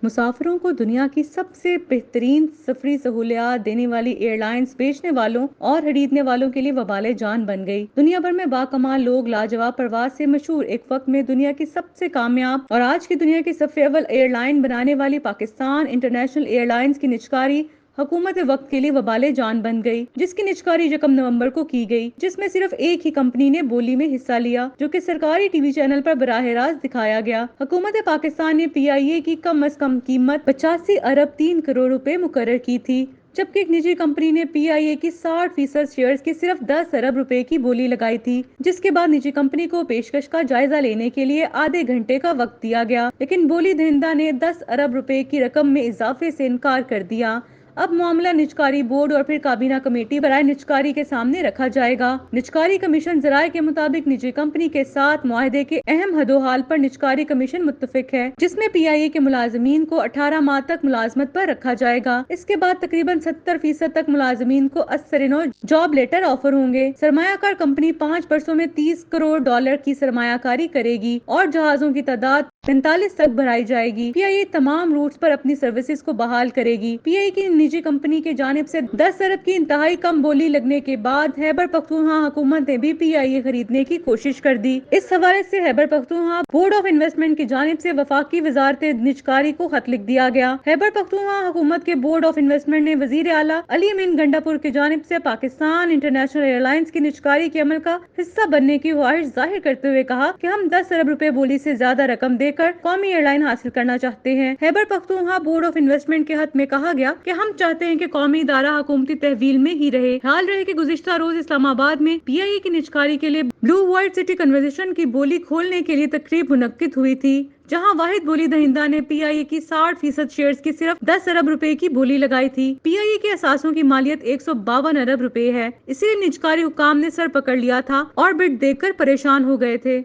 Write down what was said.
مسافروں کو دنیا کی سب سے بہترین سفری سہولیات دینے والی ایئر لائنز بیچنے والوں اور خریدنے والوں کے لیے وبال جان بن گئی۔ دنیا بھر میں باکمال لوگ لاجواب پرواز سے مشہور ایک وقت میں دنیا کی سب سے کامیاب اور آج کی دنیا کی صف اول ایئر لائن بنانے والی پاکستان انٹرنیشنل ایئر لائنز کی نجکاری حکومت وقت کے لیے وبال جان بن گئی، جس کی نجکاری یکم نومبر کو کی گئی، جس میں صرف ایک ہی کمپنی نے بولی میں حصہ لیا جو کہ سرکاری ٹی وی چینل پر براہ راست دکھایا گیا۔ حکومت پاکستان نے پی آئی اے کی کم از کم قیمت 85 ارب 3 کروڑ روپے مقرر کی تھی، جبکہ ایک نجی کمپنی نے پی آئی اے کی 60% شیئرز کی صرف 10 ارب روپے کی بولی لگائی تھی، جس کے بعد نجی کمپنی کو پیشکش کا جائزہ لینے کے لیے آدھے گھنٹے کا وقت دیا گیا، لیکن بولی دہندہ نے 10 ارب روپے کی رقم میں اضافے سے انکار کر دیا۔ اب معاملہ نجکاری بورڈ اور پھر کابینہ کمیٹی برائے نجکاری کے سامنے رکھا جائے گا۔ نجکاری کمیشن ذرائع کے مطابق نجی کمپنی کے ساتھ معاہدے کے اہم حد و حال پر نجکاری کمیشن متفق ہے، جس میں پی آئی اے کے ملازمین کو 18 ماہ تک ملازمت پر رکھا جائے گا۔ اس کے بعد تقریباً 70% تک ملازمین کو ازسرنو جاب لیٹر آفر ہوں گے۔ سرمایہ کار کمپنی 5 برسوں میں $30 کروڑ کی سرمایہ کاری کرے گی اور جہازوں کی تعداد 45 تک بڑھائی جائے گی۔ پی آئی اے تمام روٹس پر اپنی سروسز کو بحال کرے گی۔ پی آئی اے کی نجی کمپنی کی جانب سے 10 ارب کی انتہائی کم بولی لگنے کے بعد خیبر پختونخوا حکومت نے بھی پی آئی اے خریدنے کی کوشش کر دی۔ اس حوالے سے Khyber Pakhtunkhwa board of investment کی جانب سے وفاقی وزارت نجکاری کو خط لکھ دیا گیا۔ خیبر پختونخوا حکومت کے بورڈ آف انویسٹمنٹ نے وزیر اعلیٰ علی امین گنڈا پور کی جانب سے پاکستان انٹرنیشنل ایئر لائنز کی نجکاری کے عمل کا حصہ بننے کی خواہش ظاہر کرتے ہوئے کہا کہ ہم 10 ارب روپے بولی سے زیادہ رقم دے کر قومی ایئر لائن حاصل کرنا چاہتے ہیں۔ Khyber Pakhtunkhwa board of investment کے خط میں کہا گیا کہ ہم چاہتے ہیں کہ قومی ادارہ حکومتی تحویل میں ہی رہے۔ خیال رہے کہ گزشتہ روز اسلام آباد میں پی آئی اے کی نجکاری کے لیے بلو ورلڈ سٹی کنونشن کی بولی کھولنے کے لیے تقریب منعقد ہوئی تھی، جہاں واحد بولی دہندہ نے پی آئی اے کی 60% شیئرز کی صرف 10 ارب روپے کی بولی لگائی تھی۔ پی آئی اے کے اثاثوں کی مالیت 152 ارب روپے ہے، اسی لیے نجکاری حکام نے سر پکڑ لیا تھا اور بڈ دیکھ کر پریشان ہو گئے تھے۔